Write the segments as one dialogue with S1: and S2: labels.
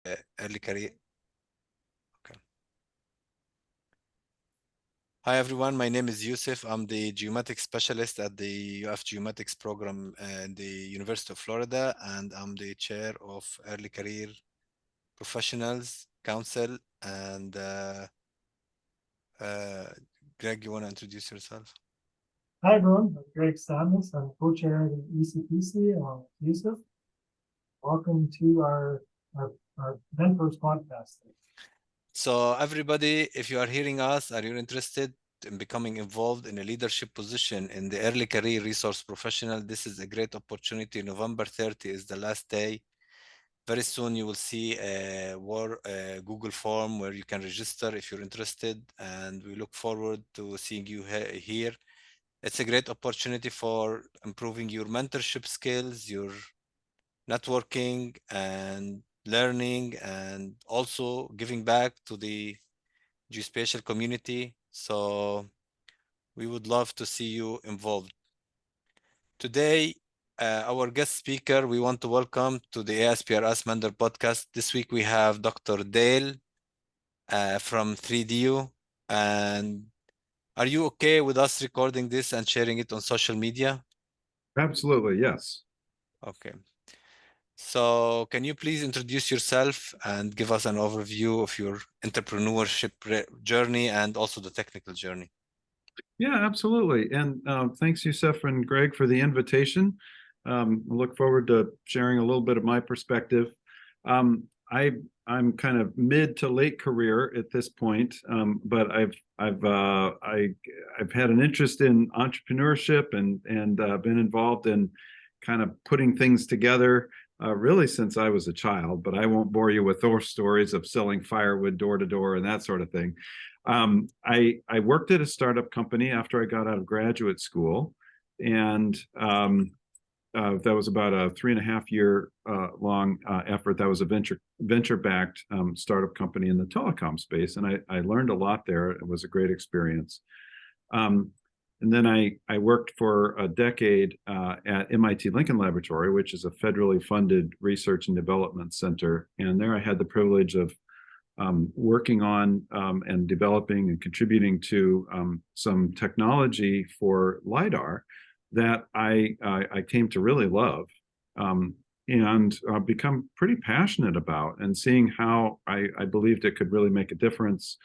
S1: early career. Okay. Hi everyone, my name is Youssef. I'm the geomatics specialist at the UF Geomatics program at the University of Florida, and I'm the chair of Early Career Professionals Council. And uh, Greg, you want to introduce yourself?
S2: Hi everyone, I'm Greg Stamnes. I'm co-chair of the ECPC along with Youssef. Welcome to our event first podcast.
S1: So everybody, if you are hearing us, are you interested in becoming involved in a leadership position in the early career resource professional? This is a great opportunity. November 30 is the last day. Very soon you will see a Google form where you can register if you're interested, and we look forward to seeing you here. It's a great opportunity for improving your mentorship skills, your networking and learning, and also giving back to the geospatial community. So we would love to see you involved. Today, our guest speaker, we want to welcome to the ASPRS Mentor podcast. This week we have Dr. Dale from 3DU. And are you okay with us recording this and sharing it on social media?
S3: Absolutely, yes.
S1: Okay. So can you please introduce yourself and give us an overview of your entrepreneurship journey and also the technical journey?
S3: Yeah, absolutely. And thanks, Youssef and Greg, for the invitation. I look forward to sharing a little bit of my perspective. Um, I'm kind of mid to late career at this point, but I've had an interest in entrepreneurship and been involved in kind of putting things together really since I was a child. But I won't bore you with those stories of selling firewood door to door and that sort of thing. I worked at a startup company after I got out of graduate school, and that was about a 3.5 year long effort. That was a venture-backed startup company in the telecom space, and I learned a lot there. It was a great experience. And then I worked for a decade at MIT Lincoln Laboratory, which is a federally funded research and development center. And there I had the privilege of working on and developing and contributing to some technology for lidar that I came to really love and become pretty passionate about, and seeing how I believed it could really make a difference,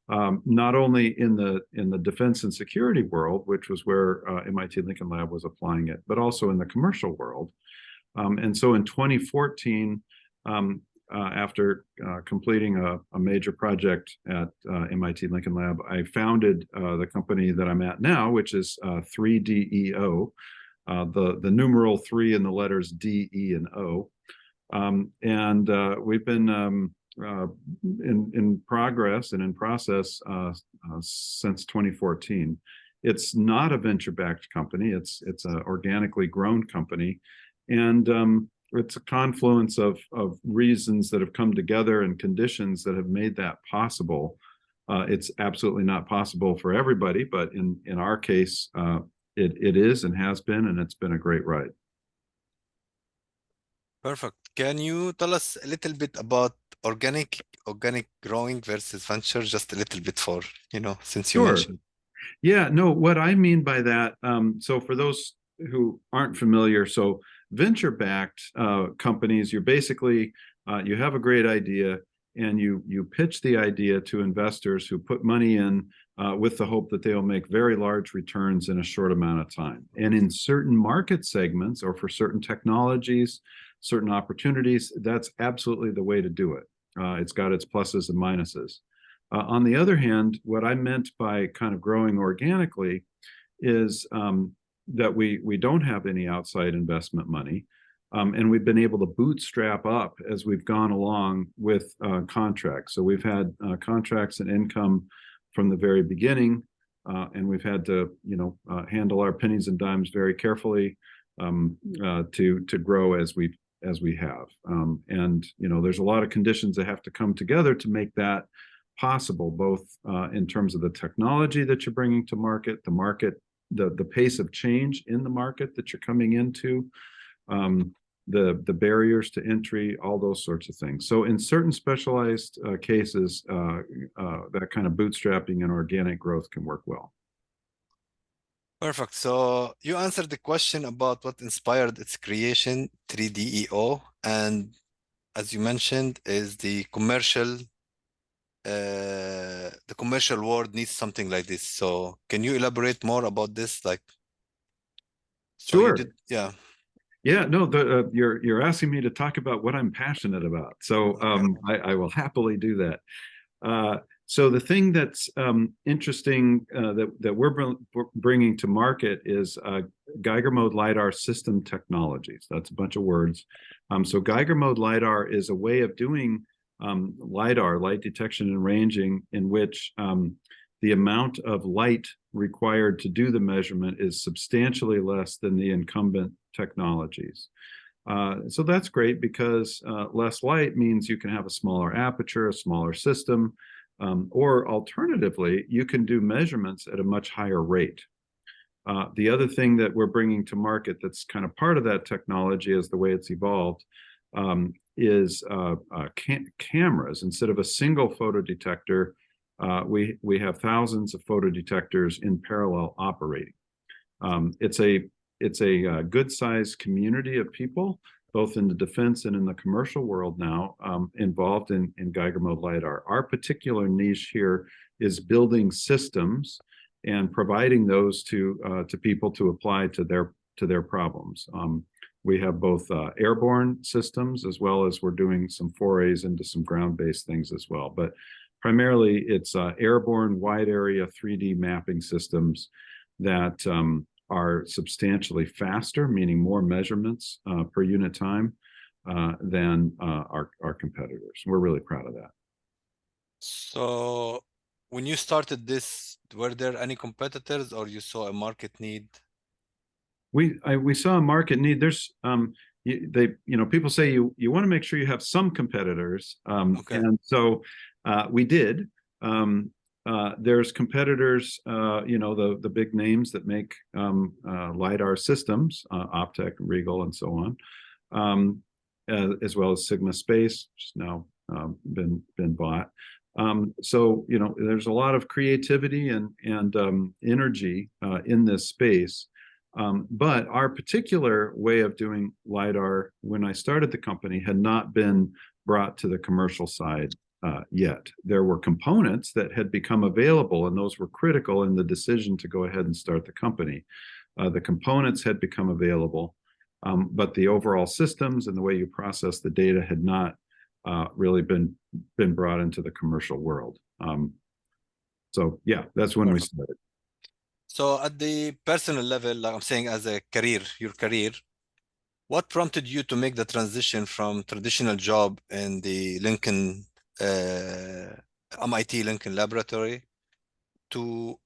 S3: not only in the defense and security world, which was where MIT Lincoln Lab was applying it, but also in the commercial world. And so in 2014, after completing a major project at MIT Lincoln Lab, I founded the company that I'm at now, which is 3DEO, the numeral 3 in the letters D, E, and O. And we've been in progress and in process since 2014. It's not a venture-backed company. It's an organically grown company. And it's a confluence of reasons that have come together and conditions that have made that possible. It's absolutely not possible for everybody, but in our case, it is and has been, and it's been a great ride.
S1: Perfect. Can you tell us a little bit about organic growing versus venture, just a little bit for, since you
S3: Sure.
S1: mentioned.
S3: Yeah, no, what I mean by that, so for those who aren't familiar, so venture-backed companies, you're basically, you have a great idea and you pitch the idea to investors who put money in with the hope that they'll make very large returns in a short amount of time. And in certain market segments or for certain technologies, certain opportunities, that's absolutely the way to do it. It's got its pluses and minuses. On the other hand, what I meant by kind of growing organically is that we don't have any outside investment money. And we've been able to bootstrap up as we've gone along with contracts. So we've had contracts and income from the very beginning, and we've had to, handle our pennies and dimes very carefully to grow as we have. And there's a lot of conditions that have to come together to make that possible, both in terms of the technology that you're bringing to market, the pace of change in the market that you're coming into, the barriers to entry, all those sorts of things. So in certain specialized cases, that kind of bootstrapping and organic growth can work well.
S1: Perfect. So you answered the question about what inspired its creation, 3DEO, and as you mentioned, is the commercial world needs something like this. So can you elaborate more about this? Like, so you
S3: Sure.
S1: did, yeah.
S3: Yeah, no, you're asking me to talk about what I'm passionate about. So I will happily do that. So the thing that's interesting that we're bringing to market is Geiger-mode lidar system technologies. That's a bunch of words. So Geiger-mode lidar is a way of doing lidar, light detection and ranging, in which the amount of light required to do the measurement is substantially less than the incumbent technologies. So that's great because less light means you can have a smaller aperture, a smaller system, or alternatively, you can do measurements at a much higher rate. The other thing that we're bringing to market that's kind of part of that technology as the way it's evolved is cameras. Instead of a single photodetector, we have thousands of photodetectors in parallel operating. It's a good-sized community of people, both in the defense and in the commercial world now, involved in Geiger-mode lidar. Our particular niche here is building systems and providing those to people to apply to their problems. We have both airborne systems, as well as we're doing some forays into some ground-based things as well. But primarily, it's airborne wide area 3D mapping systems that are substantially faster, meaning more measurements per unit time than our competitors. We're really proud of that.
S1: So when you started this, were there any competitors or you saw a market need?
S3: We saw a market need. There's people say you want to make sure you have some competitors,
S1: Okay.
S3: and so we did. There's competitors, the big names that make lidar systems, Optec, Regal, and so on, as well as Sigma Space, which has now been bought. So there's a lot of creativity and energy in this space. But our particular way of doing lidar, when I started the company, had not been brought to the commercial side yet. There were components that had become available, and those were critical in the decision to go ahead and start the company. The components had become available, but the overall systems and the way you process the data had not really been brought into the commercial world. So yeah, that's when we started.
S1: So at the personal level, like I'm saying, as a career, your career, what prompted you to make the transition from traditional job in the MIT Lincoln Laboratory to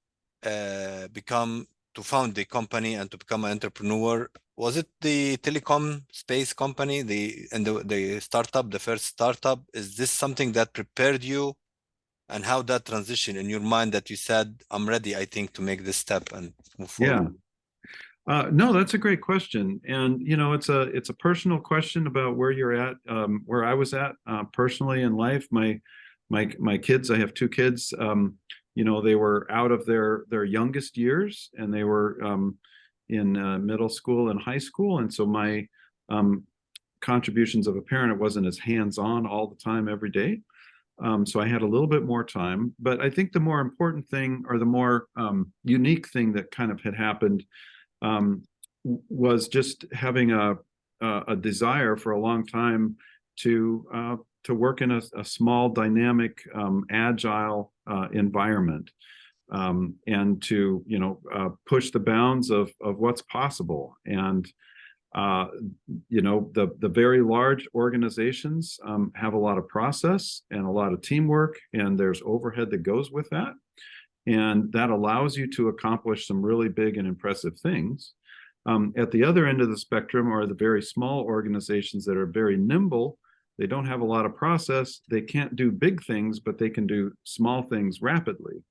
S1: found the company and to become an entrepreneur? Was it the telecom space company, the startup, the first startup? Is this something that prepared you? And how that transition in your mind that you said, I'm ready, I think, to make this step and move forward?
S3: Yeah. No, that's a great question. And, it's a personal question about where you're at, where I was at personally in life. My kids, I have two kids, they were out of their youngest years, and they were in middle school and high school. And so my contributions of a parent, it wasn't as hands-on all the time every day. So I had a little bit more time, but I think the more important thing, or the more unique thing that kind of had happened, was just having a desire for a long time to work in a small, dynamic, agile environment, and to push the bounds of what's possible. And the very large organizations have a lot of process and a lot of teamwork, and there's overhead that goes with that. And that allows you to accomplish some really big and impressive things. At the other end of the spectrum are the very small organizations that are very nimble. They don't have a lot of process. They can't do big things, but they can do small things rapidly.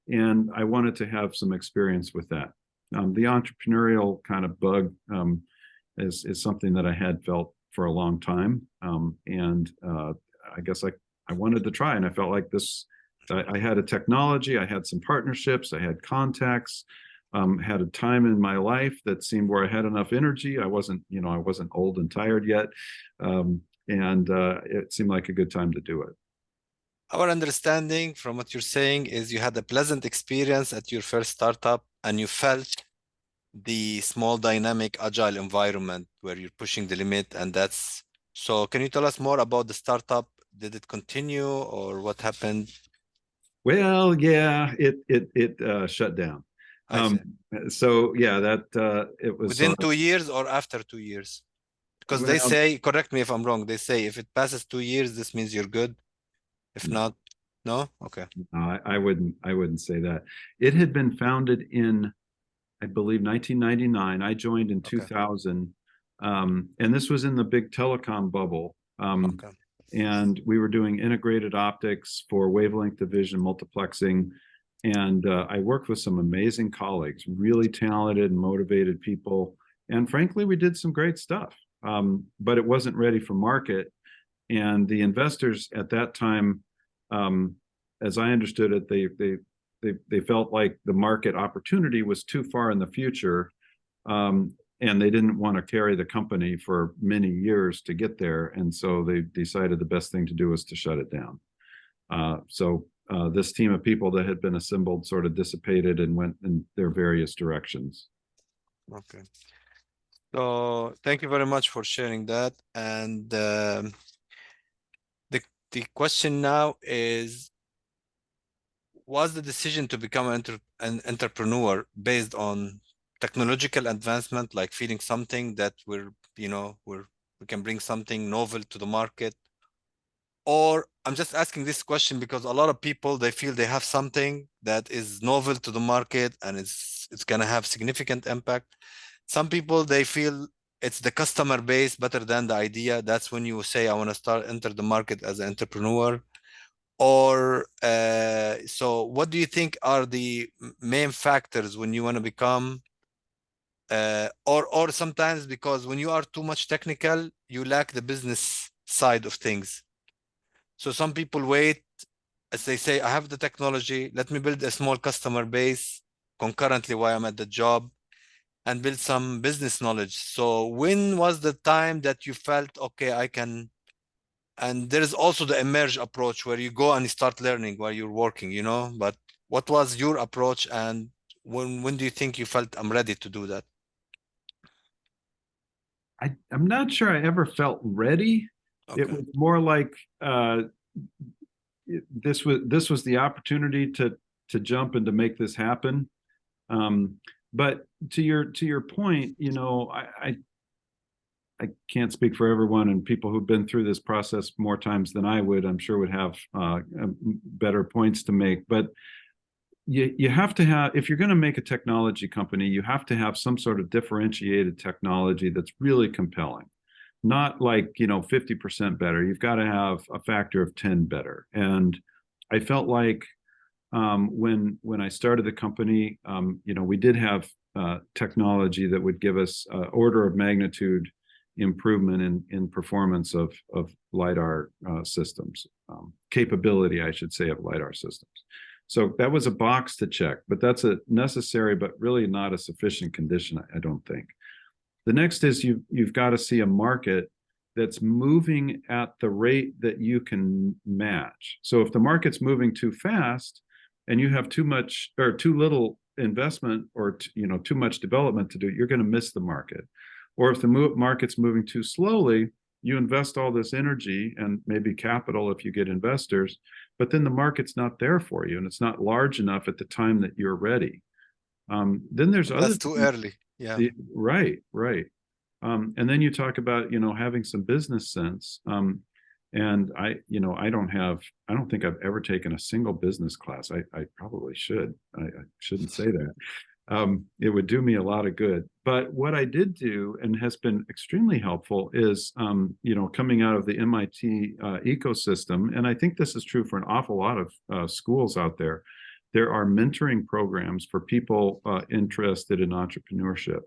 S3: And I wanted to have some experience with that. The entrepreneurial kind of bug is something that I had felt for a long time. And I guess I wanted to try, and I felt like this, I had a technology, I had some partnerships, I had contacts, had a time in my life that seemed where I had enough energy. I wasn't old and tired yet. And it seemed like a good time to do it.
S1: Our understanding from what you're saying is you had a pleasant experience at your first startup and you felt the small, dynamic, agile environment where you're pushing the limit. And that's so. Can you tell us more about the startup? Did it continue or what happened?
S3: Well, yeah, it shut down.
S1: I see.
S3: So yeah, that it was
S1: Within 2 years or after 2 years? Because they
S3: well,
S1: say, correct me if I'm wrong, they say if it passes 2 years, this means you're good. If not, no? Okay.
S3: I wouldn't say that. It had been founded in, I believe, 1999. I joined in
S1: Okay.
S3: 2000, and this was in the big telecom bubble.
S1: Okay.
S3: And we were doing integrated optics for wavelength division multiplexing. And I worked with some amazing colleagues, really talented and motivated people. And frankly, we did some great stuff, but it wasn't ready for market. And the investors at that time, as I understood it, they felt like the market opportunity was too far in the future, and they didn't want to carry the company for many years to get there. And so they decided the best thing to do was to shut it down. So this team of people that had been assembled sort of dissipated and went in their various directions.
S1: Okay. So thank you very much for sharing that. And the question now is, was the decision to become an entrepreneur based on technological advancement, like feeling something that we can bring something novel to the market? Or I'm just asking this question because a lot of people, they feel they have something that is novel to the market and it's going to have significant impact. Some people, they feel it's the customer base better than the idea. That's when you say, I want to enter the market as an entrepreneur. Or so what do you think are the main factors when you want to become or sometimes because when you are too much technical, you lack the business side of things. So some people wait, as they say, I have the technology, let me build a small customer base concurrently while I'm at the job and build some business knowledge. So when was the time that you felt, okay, I can? And there is also the emerge approach where you go and you start learning while you're working, but what was your approach and when do you think you felt I'm ready to do that?
S3: I'm not sure I ever felt ready.
S1: Okay.
S3: It was more like this was the opportunity to jump and to make this happen. But to your point, I can't speak for everyone, and people who've been through this process more times than I would, I'm sure would have better points to make. But you have to have, if you're going to make a technology company, you have to have some sort of differentiated technology that's really compelling. Not like 50% better. You've got to have a factor of 10 better. And I felt like when I started the company, we did have technology that would give us order of magnitude improvement in performance of lidar systems, capability, I should say, of lidar systems. So that was a box to check, but that's a necessary, but really not a sufficient condition, I don't think. The next is you've got to see a market that's moving at the rate that you can match. So if the market's moving too fast and you have too much or too little investment or too much development to do, you're going to miss the market. Or if the market's moving too slowly, you invest all this energy and maybe capital if you get investors, but then the market's not there for you and it's not large enough at the time that you're ready. Then there's
S1: That's too early. Yeah.
S3: Right. And then you talk about, having some business sense. And I don't think I've ever taken a single business class. I probably should. I shouldn't say that. It would do me a lot of good. But what I did do and has been extremely helpful is, coming out of the MIT ecosystem, and I think this is true for an awful lot of schools out there, there are mentoring programs for people interested in entrepreneurship.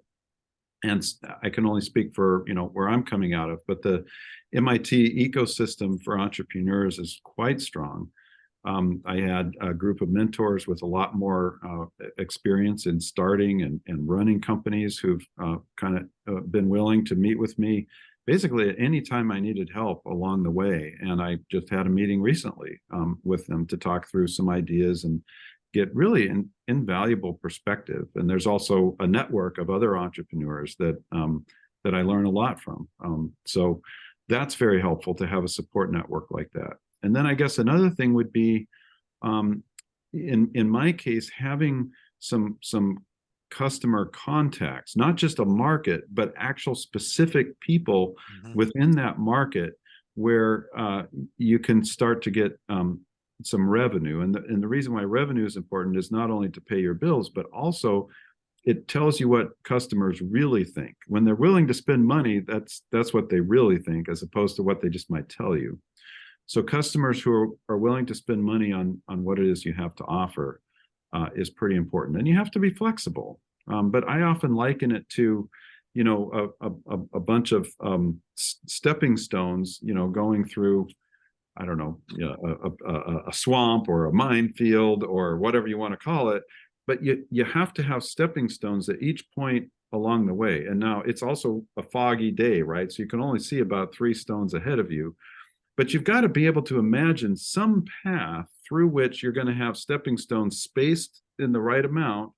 S3: And I can only speak for, where I'm coming out of, but the MIT ecosystem for entrepreneurs is quite strong. I had a group of mentors with a lot more experience in starting and running companies who've kind of been willing to meet with me basically at any time I needed help along the way. And I just had a meeting recently with them to talk through some ideas and get really an invaluable perspective. And there's also a network of other entrepreneurs that I learn a lot from. So that's very helpful to have a support network like that. And then I guess another thing would be, in my case, having some customer contacts, not just a market, but actual specific people within that market where you can start to get some revenue. And the reason why revenue is important is not only to pay your bills, but also it tells you what customers really think. When they're willing to spend money, that's what they really think, as opposed to what they just might tell you. So customers who are willing to spend money on what it is you have to offer is pretty important. And you have to be flexible. But I often liken it to, a bunch of stepping stones, going through, I don't know, a swamp or a minefield or whatever you want to call it. But you have to have stepping stones at each point along the way. And now it's also a foggy day, right? So you can only see about 3 stones ahead of you. But you've got to be able to imagine some path through which you're going to have stepping stones spaced in the right amount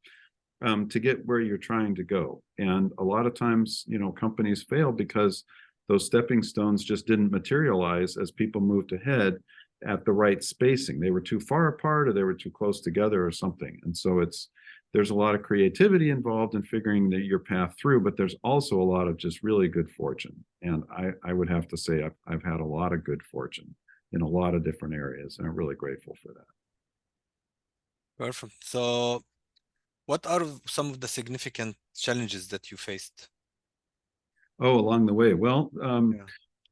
S3: to get where you're trying to go. And a lot of times, companies fail because those stepping stones just didn't materialize as people moved ahead at the right spacing. They were too far apart, or they were too close together, or something. And so there's a lot of creativity involved in figuring your path through, but there's also a lot of just really good fortune. And I would have to say I've had a lot of good fortune in a lot of different areas, and I'm really grateful for that.
S1: Perfect. So what are some of the significant challenges that you faced?
S3: Oh, along the way. Well,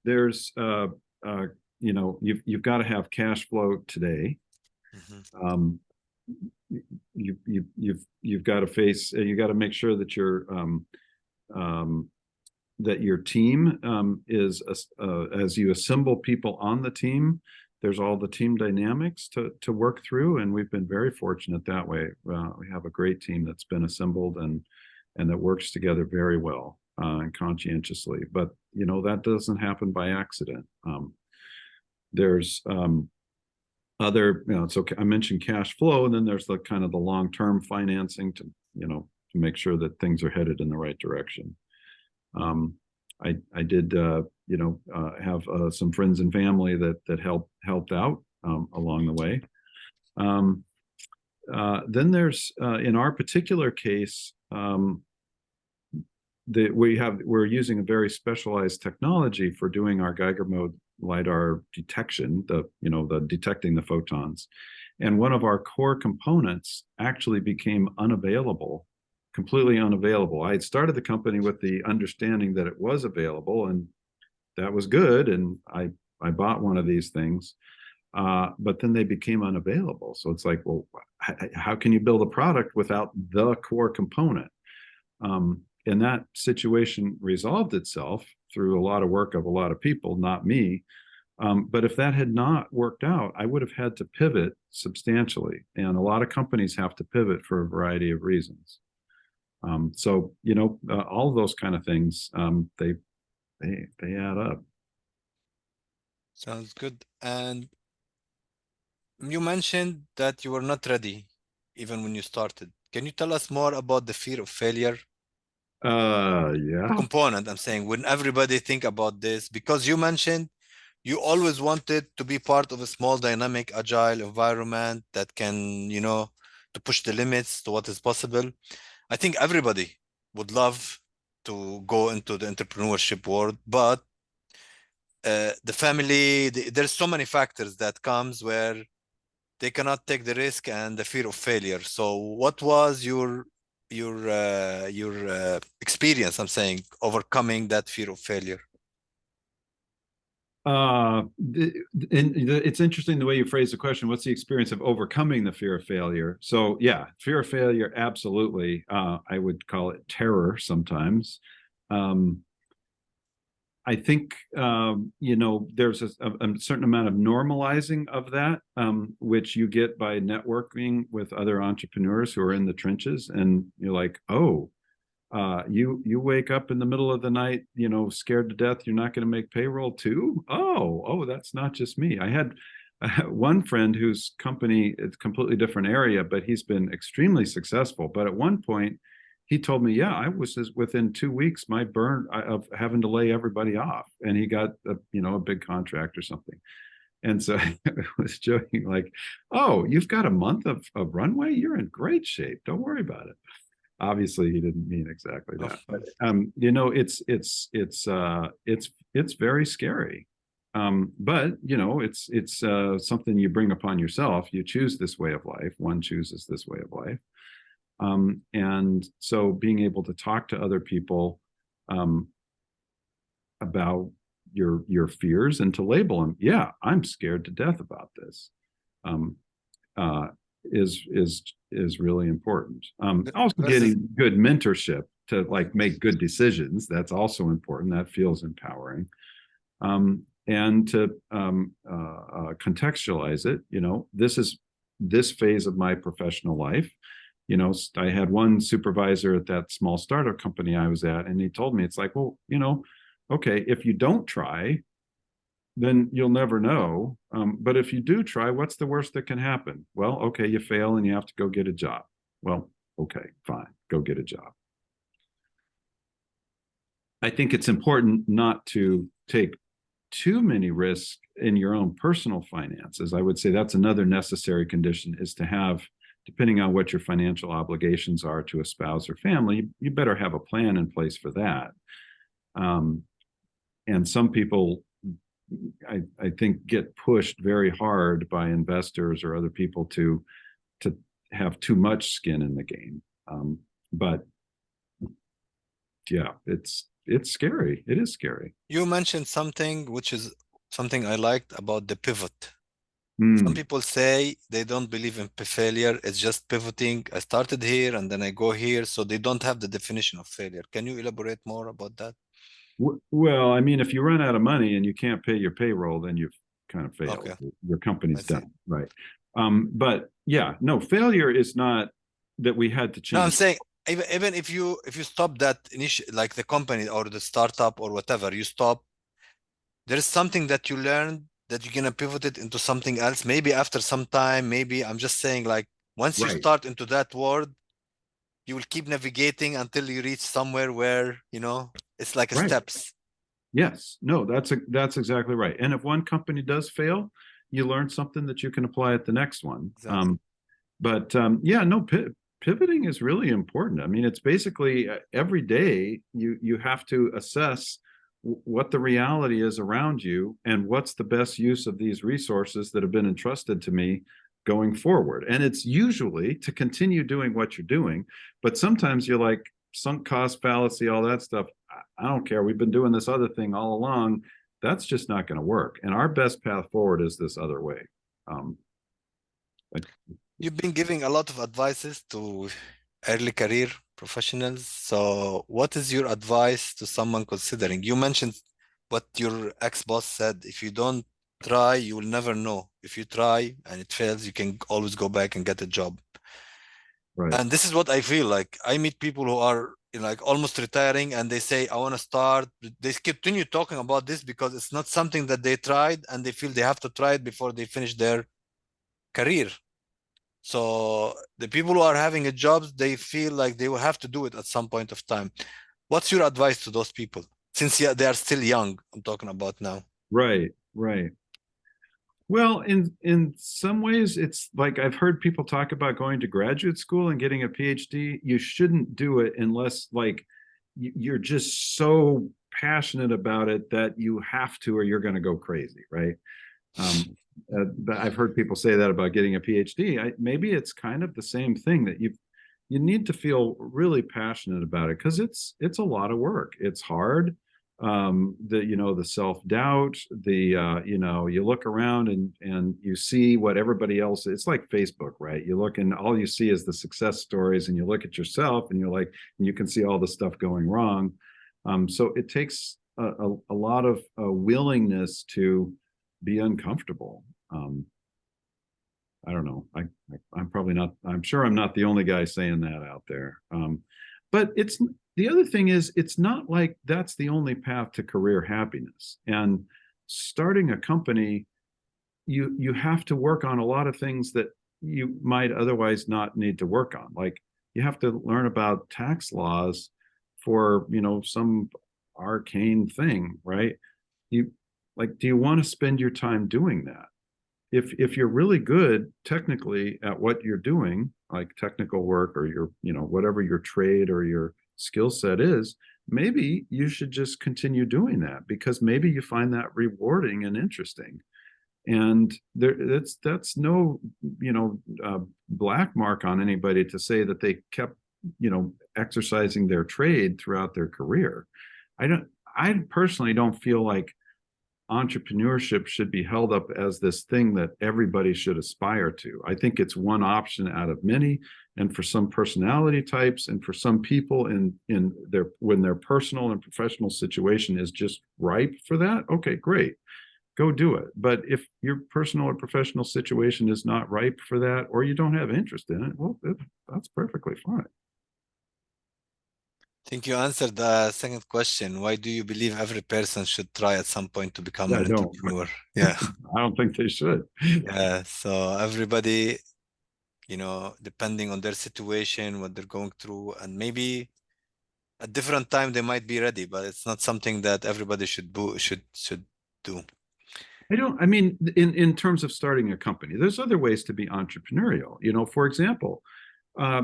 S3: there's, you've got to have cash flow today. You've got to face, you got to make sure that that your team is, as you assemble people on the team, there's all the team dynamics to work through. And we've been very fortunate that way. We have a great team that's been assembled and that works together very well and conscientiously. But, that doesn't happen by accident. There's other, it's okay. I mentioned cash flow, and then there's the kind of the long-term financing to make sure that things are headed in the right direction. I did, have some friends and family that helped out along the way. Then there's, in our particular case, we're using a very specialized technology for doing our Geiger-mode lidar detection, the detecting the photons. And one of our core components actually became completely unavailable. I had started the company with the understanding that it was available, and that was good. And I bought one of these things, but then they became unavailable. So it's like, well, how can you build a product without the core component? And that situation resolved itself through a lot of work of a lot of people, not me. But if that had not worked out, I would have had to pivot substantially. And a lot of companies have to pivot for a variety of reasons. So, all of those kind of things, they add up.
S1: Sounds good. And you mentioned that you were not ready even when you started. Can you tell us more about the fear of failure?
S3: Yeah.
S1: Component, I'm saying, when everybody think about this, because you mentioned you always wanted to be part of a small, dynamic, agile environment that can, to push the limits to what is possible. I think everybody would love to go into the entrepreneurship world, but the family, there's so many factors that comes where they cannot take the risk and the fear of failure. So what was your experience, I'm saying, overcoming that fear of failure?
S3: It's interesting the way you phrase the question. What's the experience of overcoming the fear of failure? So yeah, fear of failure, absolutely. I would call it terror sometimes. I think, there's a certain amount of normalizing of that, which you get by networking with other entrepreneurs who are in the trenches. And you're like, oh, you wake up in the middle of the night, scared to death, you're not going to make payroll too? Oh, that's not just me. I had one friend whose company, it's a completely different area, but he's been extremely successful. But at one point, he told me, yeah, I was within 2 weeks, my burn of having to lay everybody off. And he got a big contract or something. And so I was joking, like, oh, you've got a month of runway? You're in great shape. Don't worry about it. Obviously, he didn't mean exactly that. But, it's very scary. But it's something you bring upon yourself. You choose this way of life. One chooses this way of life. And so being able to talk to other people about your fears and to label them, yeah, I'm scared to death about this, is really important. Also getting good mentorship to make good decisions. That's also important. That feels empowering. And to contextualize it, this phase of my professional life. I had one supervisor at that small startup company I was at, and he told me, it's like, well, okay, if you don't try, then you'll never know. But if you do try, what's the worst that can happen? Well, okay, you fail and you have to go get a job. Well, okay, fine, go get a job. I think it's important not to take too many risks in your own personal finances. I would say that's another necessary condition, is to have, depending on what your financial obligations are to a spouse or family, you better have a plan in place for that. And some people, I think, get pushed very hard by investors or other people to have too much skin in the game. But yeah, it's scary. It is scary.
S1: You mentioned something which is something I liked about the pivot. Some people say they don't believe in failure. It's just pivoting. I started here and then I go here. So they don't have the definition of failure. Can you elaborate more about that?
S3: Well, I mean, if you run out of money and you can't pay your payroll, then you've kind of failed.
S1: Okay.
S3: Your company's done, right? But yeah, no, failure is not that we had to change.
S1: No, I'm saying even if you stop that initial, like the company or the startup or whatever, you stop, there is something that you learned that you're gonna pivot it into something else. Maybe after some time, maybe I'm just saying, like, once you start into that world, you will keep navigating until you reach somewhere where, it's like a steps.
S3: Yes, no, that's exactly right. And if one company does fail, you learn something that you can apply at the next one. Exactly. Pivoting is really important. I mean, it's basically every day you have to assess what the reality is around you and what's the best use of these resources that have been entrusted to me going forward. And it's usually to continue doing what you're doing, but sometimes you're like, sunk cost fallacy, all that stuff. I don't care. We've been doing this other thing all along. That's just not going to work. And our best path forward is this other way.
S1: You've been giving a lot of advices to early career professionals. So what is your advice to someone considering? You mentioned what your ex-boss said. If you don't try, you will never know. If you try and it fails, you can always go back and get a job. Right. And this is what I feel like. I meet people who are like almost retiring and they say, I want to start. They continue talking about this because it's not something that they tried and they feel they have to try it before they finish their career. So the people who are having a job, they feel like they will have to do it at some point of time. What's your advice to those people? Since they are still young, I'm talking about now.
S3: Right. Well, in some ways, it's like I've heard people talk about going to graduate school and getting a PhD. You shouldn't do it unless you're just so passionate about it that you have to, or you're going to go crazy, right? I've heard people say that about getting a PhD. Maybe it's kind of the same thing, that you need to feel really passionate about it, because it's a lot of work. It's hard. The self-doubt, you look around and you see what everybody else, it's like Facebook, right? You look and all you see is the success stories, and you look at yourself and you're like, and you can see all the stuff going wrong. So it takes a lot of willingness to be uncomfortable. I don't know. I'm probably not, I'm sure I'm not the only guy saying that out there. But it's, the other thing is, it's not like that's the only path to career happiness. And starting a company, you have to work on a lot of things that you might otherwise not need to work on. Like you have to learn about tax laws for, you know, some arcane thing, right? You like, do you want to spend your time doing that? If you're really good technically at what you're doing, like technical work or your, you know, whatever your trade or your skill set is, maybe you should just continue doing that because maybe you find that rewarding and interesting. And that's no, you know, black mark on anybody to say that they kept, you know, exercising their trade throughout their career. I personally don't feel like entrepreneurship should be held up as this thing that everybody should aspire to. I think it's one option out of many. And for some personality types and for some people in their, when their personal and professional situation is just ripe for that, okay, great, go do it. But if your personal or professional situation is not ripe for that, or you don't have interest in it, well, that's perfectly fine.
S1: I think you answered the second question. Why do you believe every person should try at some point to become an entrepreneur? Yeah.
S3: I don't think they should.
S1: Yeah. So everybody, you know, depending on their situation, what they're going through, and maybe at different time they might be ready, but it's not something that everybody should do.
S3: I mean, in terms of starting a company, there's other ways to be entrepreneurial. You know, for example,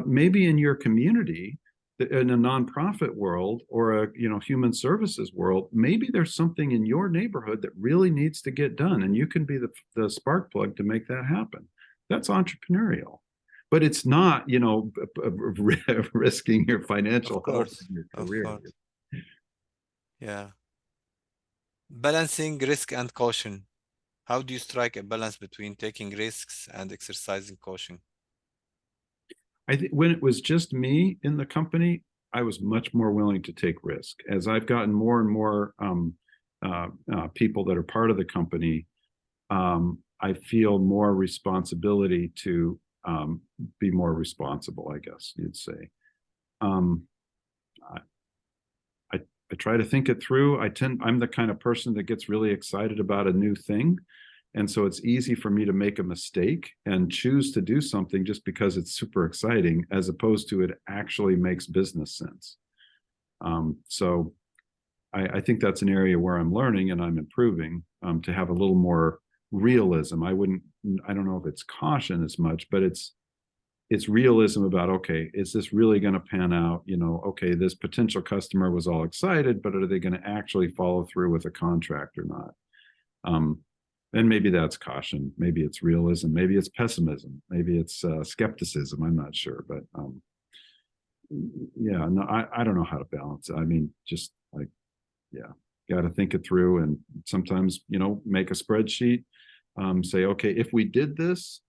S3: maybe in your community, in a nonprofit world or a, you know, human services world, maybe there's something in your neighborhood that really needs to get done, and you can be the spark plug to make that happen. That's entrepreneurial, but it's not, you know, risking your financial health and your career.
S1: Yeah. Balancing risk and caution. How do you strike a balance between taking risks and exercising caution?
S3: I think when it was just me in the company, I was much more willing to take risk. As I've gotten more and more people that are part of the company, I feel more responsibility to be more responsible, I guess you'd say. I try to think it through. I'm the kind of person that gets really excited about a new thing. And so it's easy for me to make a mistake and choose to do something just because it's super exciting, as opposed to it actually makes business sense. So I think that's an area where I'm learning and I'm improving to have a little more realism. I don't know if it's caution as much, but it's realism about, okay, is this really going to pan out? You know, okay, this potential customer was all excited, but are they going to actually follow through with a contract or not? And maybe that's caution, maybe it's realism, maybe it's pessimism, maybe it's skepticism. I'm not sure, but yeah, no, I don't know how to balance it. I mean, just like, yeah, got to think it through, and sometimes, you know, make a spreadsheet, say, okay, if we did this,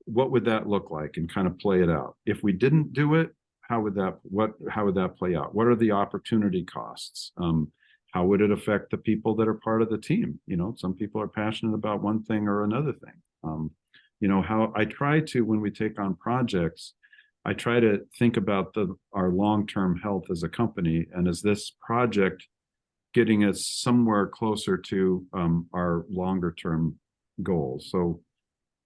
S3: what would that look like, and kind of play it out. If we didn't do it, how would that play out? What are the opportunity costs? How would it affect the people that are part of the team? You know, some people are passionate about one thing or another thing. You know, how I try to, when we take on projects, I try to think about our long-term health as a company, and is this project getting us somewhere closer to our longer-term goals? So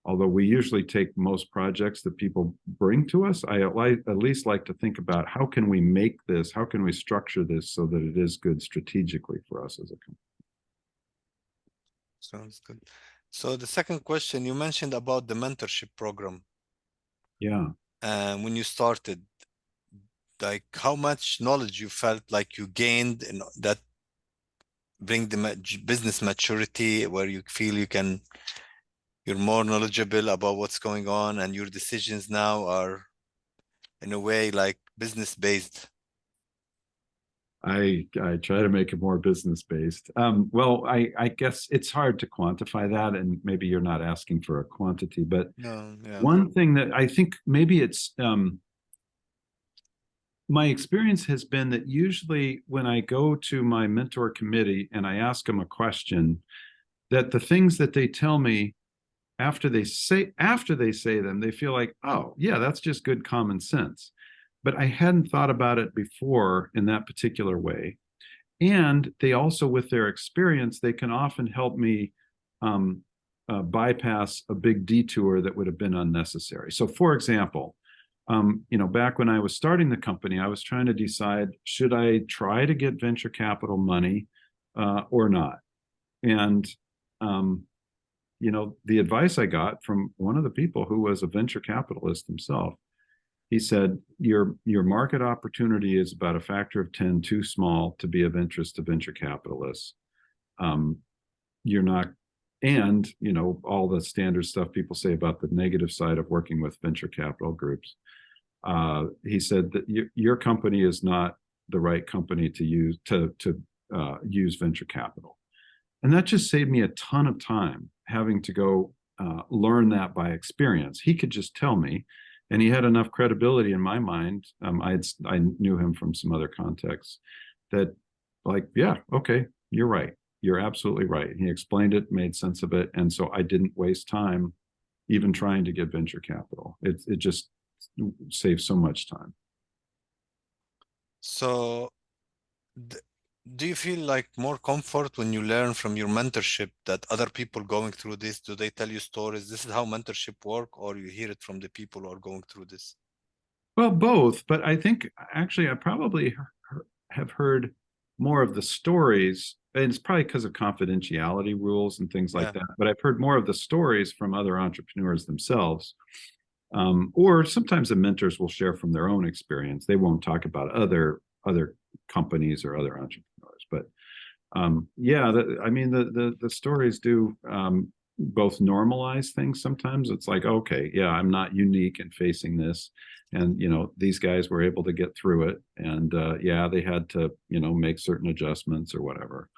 S3: although we usually take most projects that people bring to us, I at least like to think about, how can we make this, how can we structure this so that it is good strategically for us as a company.
S1: Sounds good. So the second question, you mentioned about the mentorship program.
S3: Yeah.
S1: When you started, like how much knowledge you felt like you gained and that bring the business maturity where you feel you're more knowledgeable about what's going on, and your decisions now are in a way like business based?
S3: I try to make it more business based. Well, I guess it's hard to quantify that, and maybe you're not asking for a quantity, but
S1: No, yeah.
S3: one thing that I think maybe it's my experience has been that usually when I go to my mentor committee and I ask them a question, that the things that they tell me after they say them, they feel like, oh yeah, that's just good common sense. But I hadn't thought about it before in that particular way. And they also, with their experience, they can often help me bypass a big detour that would have been unnecessary. So, for example, back when I was starting the company, I was trying to decide, should I try to get venture capital money or not? And, the advice I got from one of the people who was a venture capitalist himself, he said, your market opportunity is about a factor of 10 too small to be of interest to venture capitalists. You're not, and, all the standard stuff people say about the negative side of working with venture capital groups. He said that your company is not the right company to use venture capital. And that just saved me a ton of time having to go learn that by experience. He could just tell me, and he had enough credibility in my mind. I knew him from some other contexts that, like, yeah, okay, you're right. You're absolutely right. He explained it, made sense of it. And so I didn't waste time even trying to get venture capital. It just saves so much time.
S1: So do you feel like more comfort when you learn from your mentorship that other people going through this, do they tell you stories? This is how mentorship work, or you hear it from the people who are going through this?
S3: Well, both, but I think actually I probably have heard more of the stories, and it's probably because of confidentiality rules and things like that, but I've heard more of the stories from other entrepreneurs themselves. Or sometimes the mentors will share from their own experience. They won't talk about other companies or other entrepreneurs, but the stories do both normalize things. Sometimes it's like, okay, yeah, I'm not unique in facing this, and these guys were able to get through it, and they had to make certain adjustments or whatever.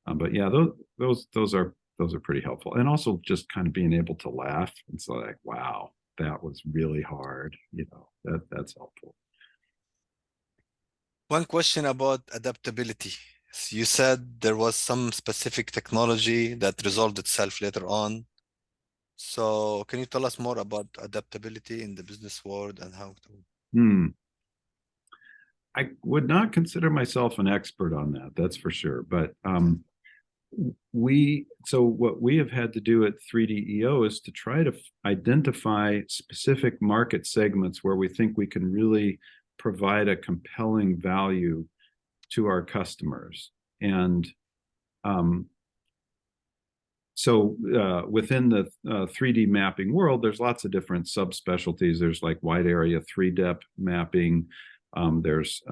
S3: But yeah, those are pretty helpful, and also just kind of being able to laugh. It's like, wow, that was really hard. That's helpful.
S1: One question about adaptability. You said there was some specific technology that resolved itself later on. So can you tell us more about adaptability in the business world and how to...
S3: I would not consider myself an expert on that, that's for sure. But what we have had to do at 3DEO is to try to identify specific market segments where we think we can really provide a compelling value to our customers. And within the 3D mapping world, there's lots of different subspecialties. There's like wide area 3-depth mapping. There's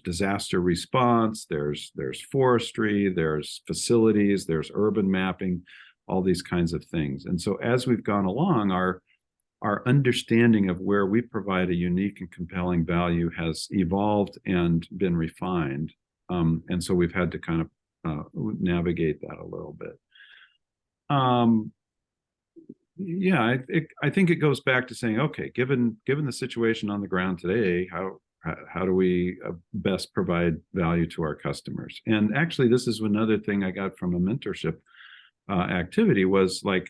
S3: disaster response, there's forestry, there's facilities, there's urban mapping, all these kinds of things. And so as we've gone along, our understanding of where we provide a unique and compelling value has evolved and been refined. And so we've had to kind of navigate that a little bit. I think it goes back to saying, okay, given the situation on the ground today, how do we best provide value to our customers? And actually, this is another thing I got from a mentorship activity was like,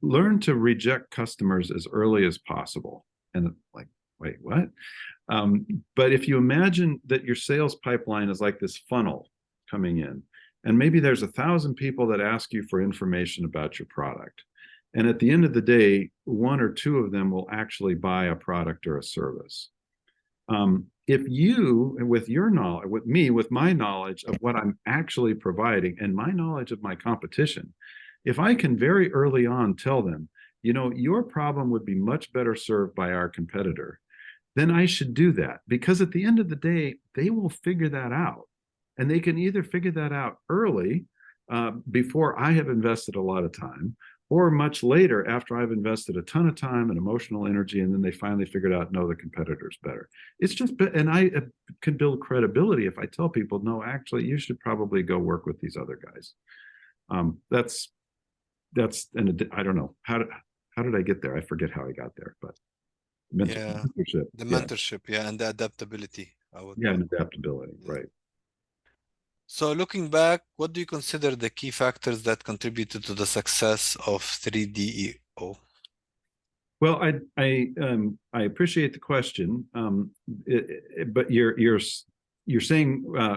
S3: learn to reject customers as early as possible. And like, wait, what? But if you imagine that your sales pipeline is like this funnel coming in, and maybe there's 1,000 people that ask you for information about your product. And at the end of the day, 1 or 2 of them will actually buy a product or a service. If you, with your knowledge, with my knowledge of what I'm actually providing and my knowledge of my competition, if I can very early on tell them, your problem would be much better served by our competitor, then I should do that. Because at the end of the day, they will figure that out. And they can either figure that out early, before I have invested a lot of time, or much later after I've invested a ton of time and emotional energy, and then they finally figured out, no, the competitor's better. It's just, and I can build credibility if I tell people, no, actually, you should probably go work with these other guys. And I don't know, how did I get there? I forget how I got there, but.
S1: Yeah,
S3: mentorship.
S1: the
S3: Yeah,
S1: mentorship, yeah, and the adaptability, I would.
S3: yeah, and adaptability,
S1: Yeah.
S3: right.
S1: So looking back, what do you consider the key factors that contributed to the success of 3DEO?
S3: Well, I appreciate the question, but you're saying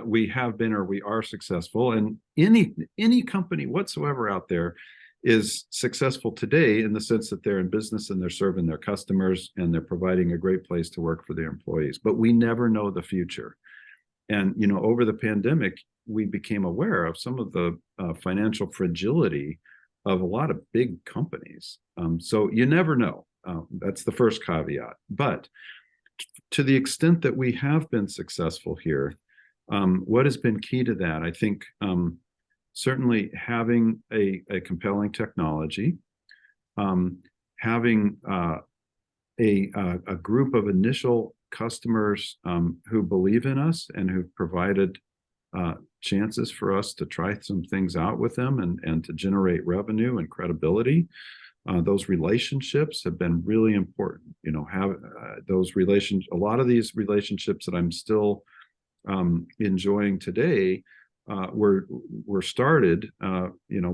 S3: we have been or we are successful, and any company whatsoever out there is successful today in the sense that they're in business and they're serving their customers and they're providing a great place to work for their employees. But we never know the future. And over the pandemic, we became aware of some of the financial fragility of a lot of big companies. So you never know. That's the first caveat. But to the extent that we have been successful here, what has been key to that? I think certainly having a compelling technology, having a group of initial customers who believe in us and who've provided chances for us to try some things out with them and to generate revenue and credibility. Those relationships have been really important. Have those relations. A lot of these relationships that I'm still enjoying today were started,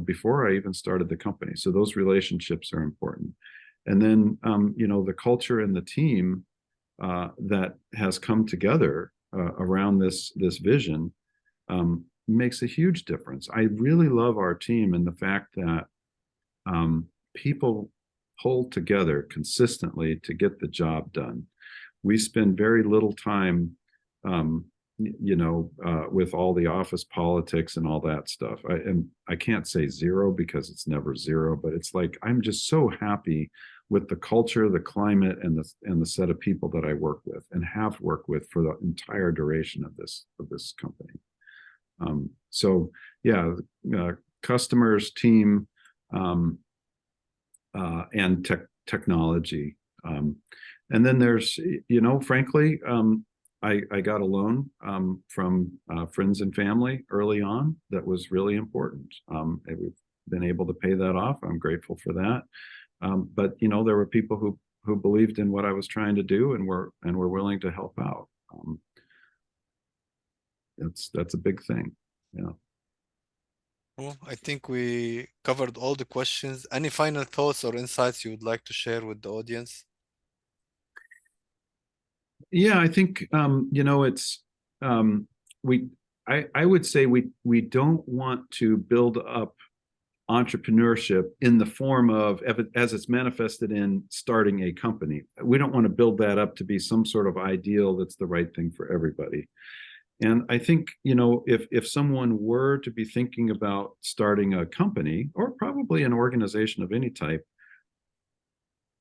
S3: before I even started the company. So those relationships are important. And then, the culture and the team that has come together around this vision makes a huge difference. I really love our team and the fact that people pull together consistently to get the job done. We spend very little time, with all the office politics and all that stuff. And I can't say zero because it's never zero, but it's like I'm just so happy with the culture, the climate, and the set of people that I work with and have worked with for the entire duration of this company. So yeah, customers, team, and technology. And then there's, frankly, I got a loan from friends and family early on that was really important. And we've been able to pay that off. I'm grateful for that. But there were people who believed in what I was trying to do and were willing to help out. That's a big thing. Yeah.
S1: Well, I think we covered all the questions. Any final thoughts or insights you would like to share with the audience?
S3: Yeah, I think it's I would say we don't want to build up entrepreneurship in the form of as it's manifested in starting a company. We don't want to build that up to be some sort of ideal that's the right thing for everybody. And I think, if someone were to be thinking about starting a company or probably an organization of any type,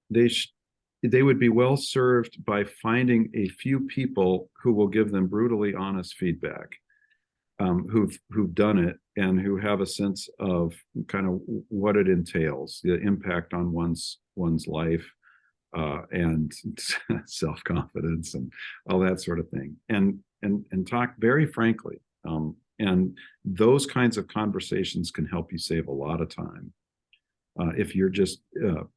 S3: they would be well served by finding a few people who will give them brutally honest feedback, who've done it and who have a sense of kind of what it entails, the impact on one's life, and self-confidence and all that sort of thing, and talk very frankly. And those kinds of conversations can help you save a lot of time. If you're just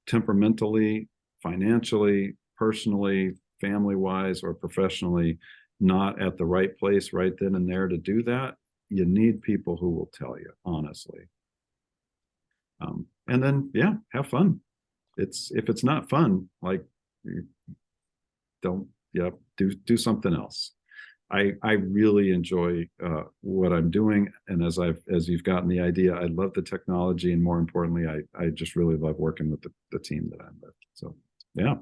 S3: temperamentally, financially, personally, family-wise, or professionally not at the right place right then and there to do that, you need people who will tell you honestly. And then, yeah, have fun. If it's not fun, like, do something else. I really enjoy what I'm doing, and as you've gotten the idea, I love the technology, and more importantly, I just really love working with the team that I'm with. So yeah,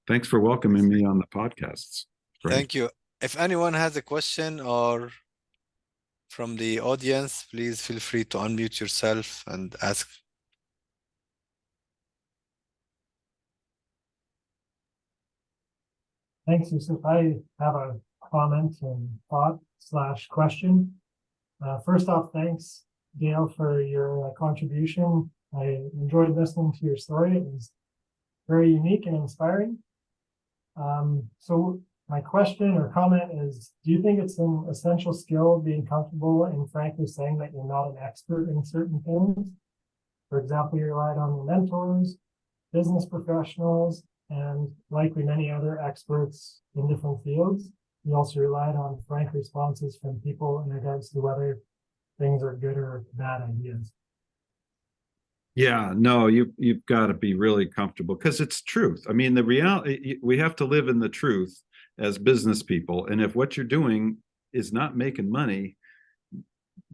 S3: thanks for welcoming me on the podcasts. Great.
S1: Thank you. If anyone has a question or from the audience, please feel free to unmute yourself and ask.
S2: Thanks, Youssef. I have a comment and thought/question. First off, thanks, Gail, for your contribution. I enjoyed listening to your story. It was very unique and inspiring. So my question or comment is, do you think it's an essential skill being comfortable and frankly saying that you're not an expert in certain things? For example, you relied on your mentors, business professionals, And like many other experts in different fields, we also relied on frank responses from people in regards to whether things are good or bad ideas.
S3: Yeah, no, you've got to be really comfortable because it's truth. I mean, the reality, we have to live in the truth as business people. And if what you're doing is not making money,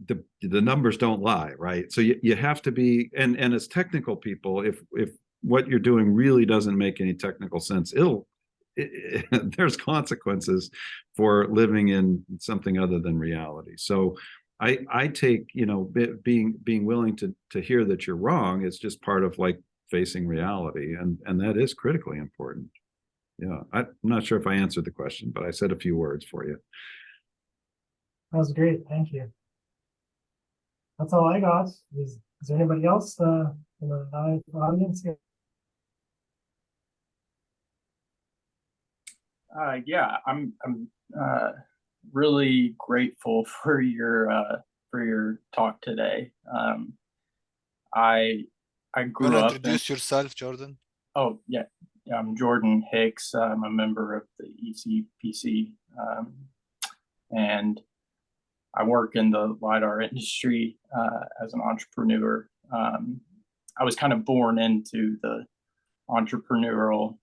S3: the numbers don't lie, right? So you have to be, and as technical people, if what you're doing really doesn't make any technical sense, there's consequences for living in something other than reality. So I take, being willing to hear that you're wrong is just part of like facing reality, and that is critically important. Yeah, I'm not sure if I answered the question, but I said a few words for you.
S2: That was great. Thank you. That's all I got. Is there anybody else in the live audience here?
S4: Yeah, I'm really grateful for your talk today. I grew up.
S1: Introduce yourself, Jordan.
S4: Oh yeah, I'm Jordan Hicks. I'm a member of the ECPC, and I work in the lidar industry as an entrepreneur. I was kind of born into the entrepreneurial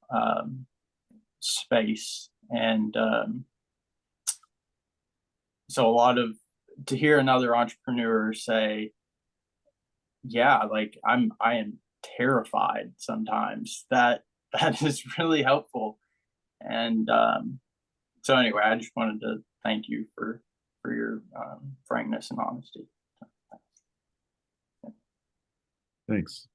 S4: space, and so to hear another entrepreneur say, yeah, like I am terrified sometimes, that is really helpful. And so anyway, I just wanted to thank you for your frankness and honesty.
S3: Thanks.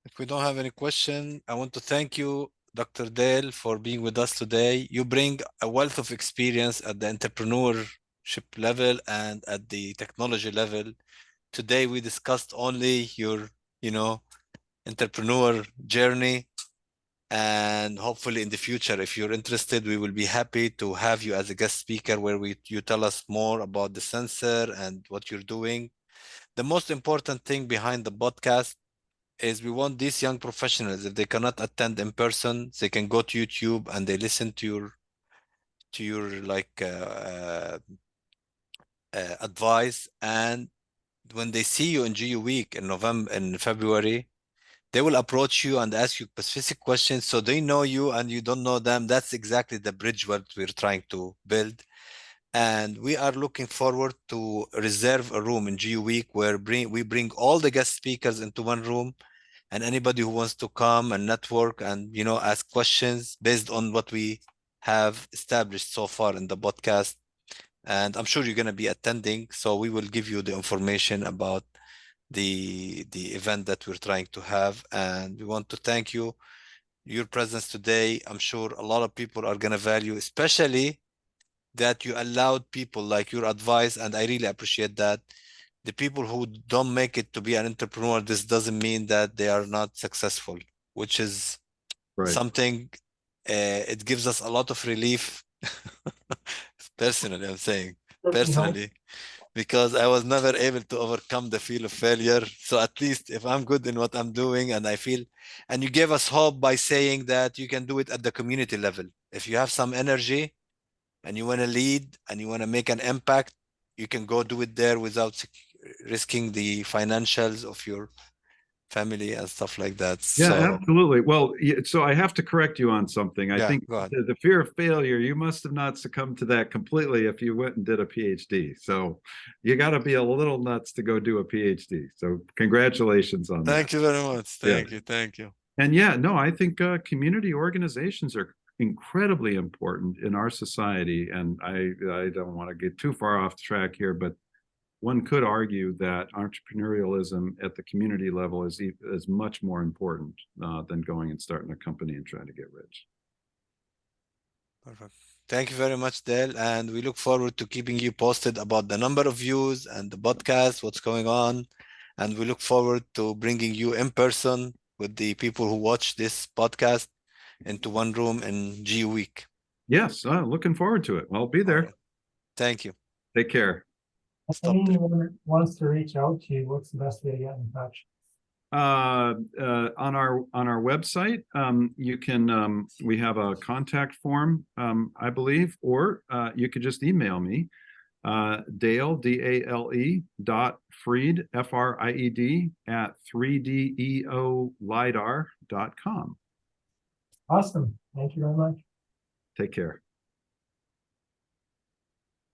S1: If we don't have any question, I want to thank you, Dr. Dale, for being with us today. You bring a wealth of experience at the entrepreneurship level and at the technology level. Today, we discussed only your, entrepreneur journey. And hopefully in the future, if you're interested, we will be happy to have you as a guest speaker where you tell us more about the sensor and what you're doing. The most important thing behind the podcast is we want these young professionals, if they cannot attend in person, they can go to YouTube and they listen to your advice. And when they see you in GU Week in February, they will approach you and ask you specific questions, so they know you and you don't know them. That's exactly the bridge what we're trying to build. And we are looking forward to reserve a room in GU Week where we bring all the guest speakers into one room, and anybody who wants to come and network and ask questions based on what we have established so far in the podcast. And I'm sure you're going to be attending, so we will give you the information about the event that we're trying to have. And we want to thank you, your presence today. I'm sure a lot of people are going to value, especially that you allowed people like your advice, and I really appreciate that. The people who don't make it to be an entrepreneur, this doesn't mean that they are not successful, which is
S3: Right.
S1: something, it gives us a lot of relief. Personally, I'm saying, personally, because I was never able to overcome the feel of failure. So at least if I'm good in what I'm doing and I feel, and you gave us hope by saying that you can do it at the community level. If you have some energy and you want to lead and you want to make an impact, you can go do it there without risking the financials of your family and stuff like that.
S3: Yeah,
S1: So,
S3: absolutely. Well, so I have to correct you on something. I think
S1: go ahead.
S3: the fear of failure, you must have not succumbed to that completely if you went and did a PhD. So you got to be a little nuts to go do a PhD. So congratulations on that.
S1: Thank you very much. Thank you.
S3: And yeah, no, I think community organizations are incredibly important in our society. And I don't want to get too far off track here, but one could argue that entrepreneurialism at the community level is much more important than going and starting a company and trying to get rich.
S1: Perfect. Thank you very much, Dale. And we look forward to keeping you posted about the number of views and the podcast, what's going on. And we look forward to bringing you in person with the people who watch this podcast into one room in GU Week.
S3: Yes, looking forward to it. I'll be there.
S1: Right. Thank you.
S3: Take care.
S2: If anyone wants to reach out to you, what's the best way to get in touch?
S3: On our website, you can we have a contact form, I believe, or you could just email me, Dale, DALE .Fried, FRIED at 3DEOLidar.com.
S2: Awesome. Thank you very much.
S3: Take care.